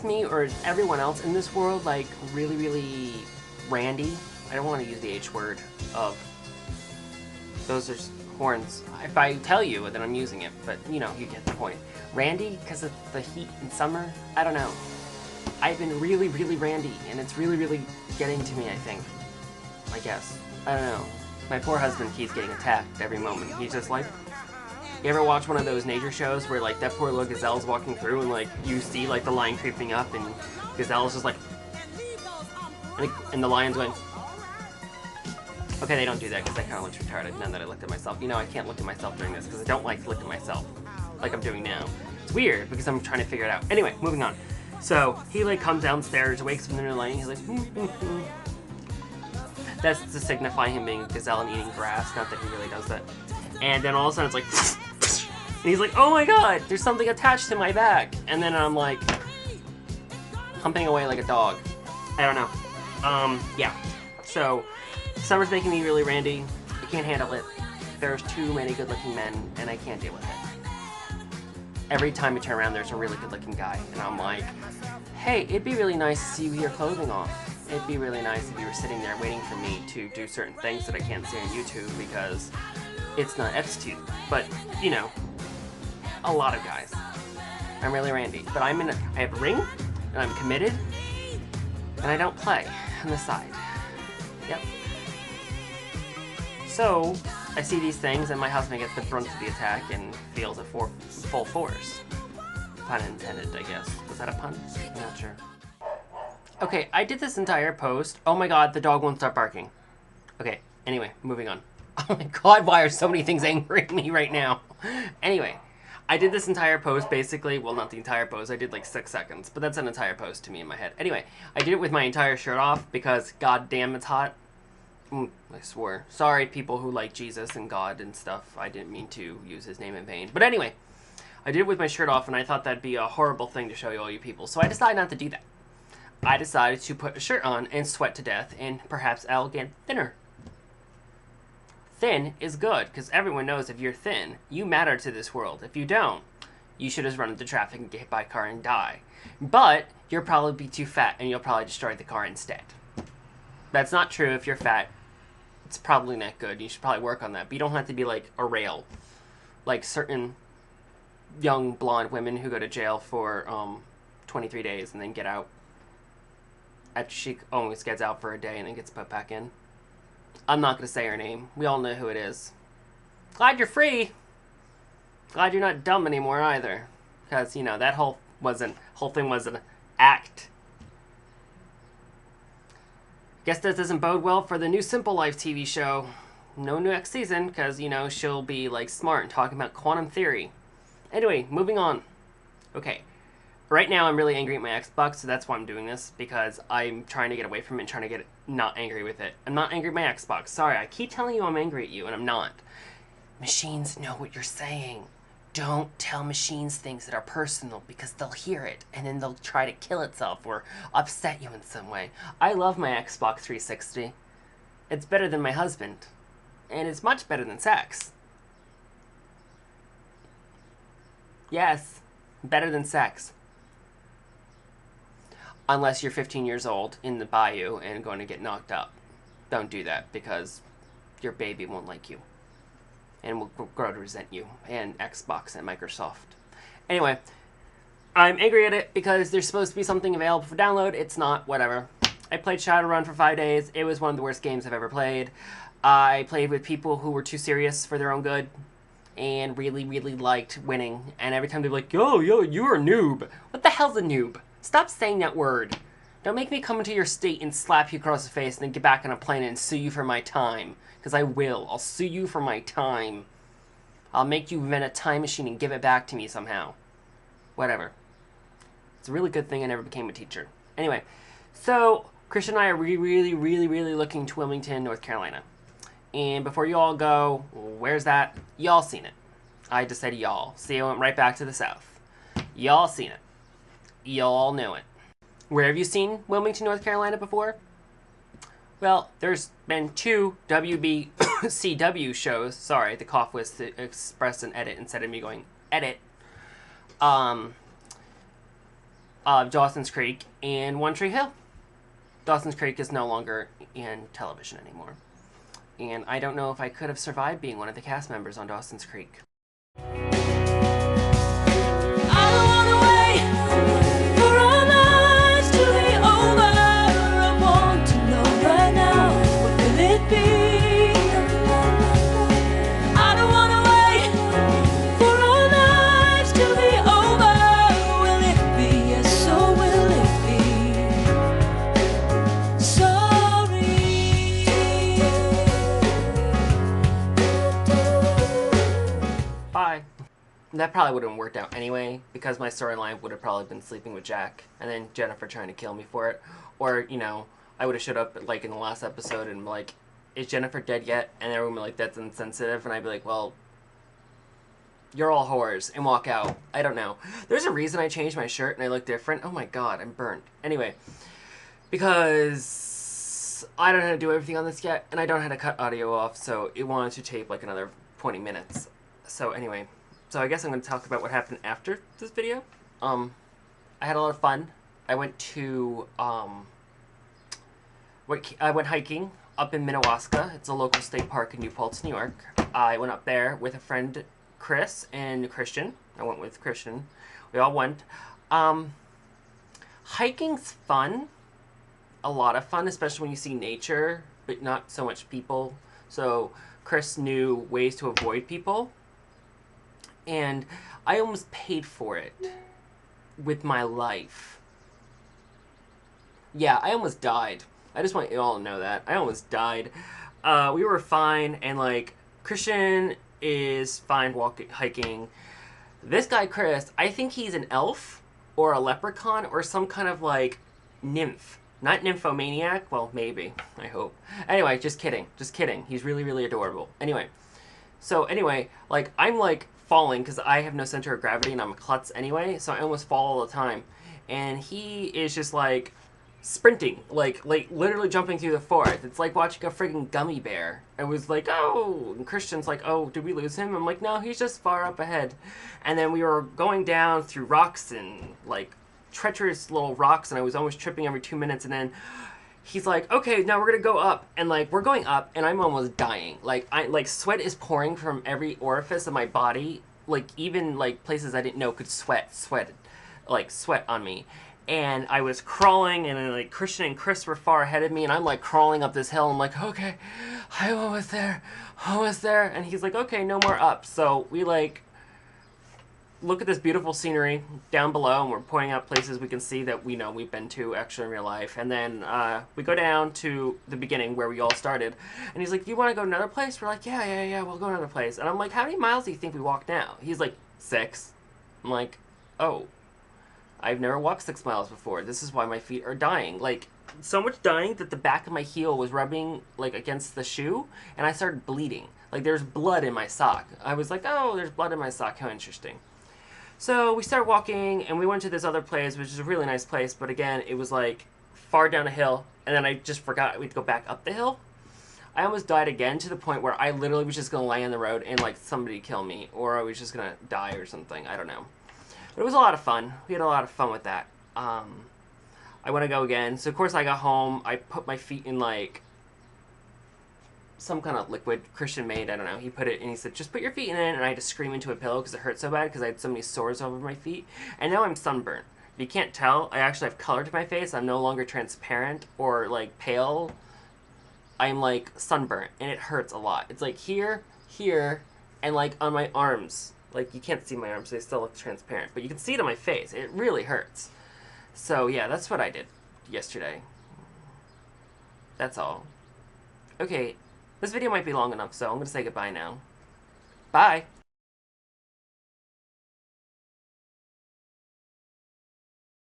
me, or is everyone else in this world, like, really, really randy? I don't want to use the H word of... Those are horns. If I tell you, then I'm using it, but, you know, you get the point. Randy, because of the heat in summer? I don't know. I've been really, really randy, and it's really, really getting to me, I think. I guess. I don't know. My poor husband keeps getting attacked every moment. He's just like... You ever watch one of those nature shows where, like, that poor little gazelle's walking through and, like, you see, like, the lion creeping up and gazelle's just like... And the lion's going... Okay, they don't do that because that kind of looks retarded now that I looked at myself. You know, I can't look at myself during this because I don't like to look at myself like I'm doing now. It's weird because I'm trying to figure it out. Anyway, moving on. So, he, like, comes downstairs, wakes up in the middle of the night, and he's like... That's to signify him being a gazelle and eating grass, not that he really does that. And then all of a sudden it's like... And he's like, oh my god, there's something attached to my back. And then I'm like... humping away like a dog. I don't know. Yeah. So, summer's making me really randy. I can't handle it. There's too many good-looking men, and I can't deal with it. Every time I turn around, there's a really good-looking guy, and I'm like, hey, it'd be really nice to see you with your clothing off. It'd be really nice if you were sitting there waiting for me to do certain things that I can't see on YouTube because it's not X-Tube. But, you know, a lot of guys. I'm really randy. But I have a ring, and I'm committed, and I don't play on the side. Yep. So, I see these things, and my husband gets the brunt of the attack and feels it for full force. Pun intended, I guess. Was that a pun? I'm not sure. Okay, I did this entire post. Oh my god, the dog won't stop barking. Okay, anyway, moving on. Oh my god, why are so many things angering me right now? Anyway, I did this entire post basically, well, not the entire post, I did like 6 seconds, but that's an entire post to me in my head. Anyway, I did it with my entire shirt off because god damn it's hot. I swore. Sorry, people who like Jesus and God and stuff. I didn't mean to use his name in vain. But anyway, I did it with my shirt off, and I thought that'd be a horrible thing to show you all you people. So I decided not to do that. I decided to put a shirt on and sweat to death, and perhaps I'll get thinner. Thin is good, because everyone knows if you're thin, you matter to this world. If you don't, you should just run into traffic and get hit by a car and die. But you'll probably be too fat, and you'll probably destroy the car instead. That's not true if you're fat. It's probably not good. You should probably work on that. But you don't have to be like a rail. Like certain young blonde women who go to jail for 23 days and then get out. After she almost gets out for a day and then gets put back in. I'm not going to say her name. We all know who it is. Glad you're free. Glad you're not dumb anymore either. Because, you know, that whole thing was an act. Guess that doesn't bode well for the new Simple Life TV show. No next season, because, you know, she'll be, like, smart and talking about quantum theory. Anyway, moving on. Okay. Right now, I'm really angry at my Xbox, so that's why I'm doing this, because I'm trying to get away from it and trying to get not angry with it. I'm not angry at my Xbox. Sorry, I keep telling you I'm angry at you, and I'm not. Machines know what you're saying. Don't tell machines things that are personal because they'll hear it and then they'll try to kill itself or upset you in some way. I love my Xbox 360. It's better than my husband. And it's much better than sex. Yes, better than sex. Unless you're 15 years old in the bayou and going to get knocked up. Don't do that because your baby won't like you. And will grow to resent you, and Xbox and Microsoft. Anyway, I'm angry at it because there's supposed to be something available for download. It's not, whatever. I played Shadowrun for 5 days. It was one of the worst games I've ever played. I played with people who were too serious for their own good and really, really liked winning. And every time they'd be like, yo, you're a noob. What the hell's a noob? Stop saying that word. Don't make me come into your state and slap you across the face and then get back on a plane and sue you for my time. Because I will. I'll sue you for my time. I'll make you invent a time machine and give it back to me somehow. Whatever. It's a really good thing I never became a teacher. Anyway, so Christian and I are really looking to Wilmington, North Carolina. And before you all go, where's that? Y'all seen it. I just said y'all. See, I went right back to the south. Y'all seen it. Y'all know it. Where have you seen Wilmington, North Carolina before? Well, there's been 2 WBCW shows. Sorry, the cough was to express an edit instead of me going, edit. Dawson's Creek and One Tree Hill. Dawson's Creek is no longer in television anymore. And I don't know if I could have survived being one of the cast members on Dawson's Creek. Bye. That probably wouldn't have worked out anyway, because my storyline would have probably been sleeping with Jack, and then Jennifer trying to kill me for it. Or, you know, I would have showed up, like, in the last episode and, like, is Jennifer dead yet? And everyone would be like, that's insensitive, and I'd be like, well, you're all whores, and walk out. I don't know. There's a reason I changed my shirt and I look different. Oh my god, I'm burnt. Anyway, because I don't know how to do everything on this yet, and I don't know how to cut audio off, so it wanted to tape, like, another 20 minutes. So anyway, so I guess I'm going to talk about what happened after this video. I had a lot of fun. I went to, I went hiking up in Minnewaska. It's a local state park in New Paltz, New York. I went up there with a friend, Chris, and Christian. I went with Christian. We all went. Hiking's fun. A lot of fun, especially when you see nature, but not so much people. So Chris knew ways to avoid people. And I almost paid for it with my life. Yeah, I almost died. I just want you all to know that. I almost died. We were fine, and, like, Christian is fine hiking. This guy, Chris, I think he's an elf or a leprechaun or some kind of, like, nymph. Not nymphomaniac. Well, maybe. I hope. Anyway, just kidding. Just kidding. He's really, really adorable. Anyway. So, anyway, like, I'm, like, falling because I have no center of gravity and I'm a klutz anyway, so I almost fall all the time. And he is just, like, sprinting, like literally jumping through the forest. It's like watching a friggin' gummy bear. I was like, oh, and Christian's like, oh, did we lose him? I'm like, no, he's just far up ahead. And then we were going down through rocks and, like, treacherous little rocks, and I was almost tripping every 2 minutes, and then he's like, okay, now we're gonna go up, and, like, we're going up, and I'm almost dying. Like, sweat is pouring from every orifice of my body, like, even, like, places I didn't know could sweat on me. And I was crawling, and, like, Christian and Chris were far ahead of me, and I'm, like, crawling up this hill. I'm like, okay, I'm almost there, and he's like, okay, no more up. So we, like, look at this beautiful scenery down below, and we're pointing out places we can see that we know we've been to actually in real life. And then we go down to the beginning where we all started, and he's like, do you want to go to another place? We're like, yeah, we'll go to another place. And I'm like, how many miles do you think we walk now? He's like, 6. I'm like, oh, I've never walked 6 miles before. This is why my feet are dying. Like, so much dying that the back of my heel was rubbing, like, against the shoe, and I started bleeding. Like, there's blood in my sock. I was like, oh, there's blood in my sock. How interesting. So we started walking, and we went to this other place, which is a really nice place, but again, it was, like, far down a hill, and then I just forgot we'd go back up the hill. I almost died again to the point where I literally was just going to lay on the road and, like, somebody kill me, or I was just going to die or something. I don't know. But it was a lot of fun. We had a lot of fun with that. I want to go again. So, of course, I got home. I put my feet in, like, some kind of liquid Christian made. I don't know. He put it, and he said, just put your feet in it. And I had to scream into a pillow because it hurt so bad because I had so many sores over my feet. And now I'm sunburnt. If you can't tell, I actually have color to my face. I'm no longer transparent or, like, pale. I'm, like, sunburnt, and it hurts a lot. It's, like, here, and, like, on my arms. Like, you can't see my arms, they still look transparent. But you can see it on my face. It really hurts. So, yeah, that's what I did yesterday. That's all. Okay, this video might be long enough, so I'm going to say goodbye now. Bye!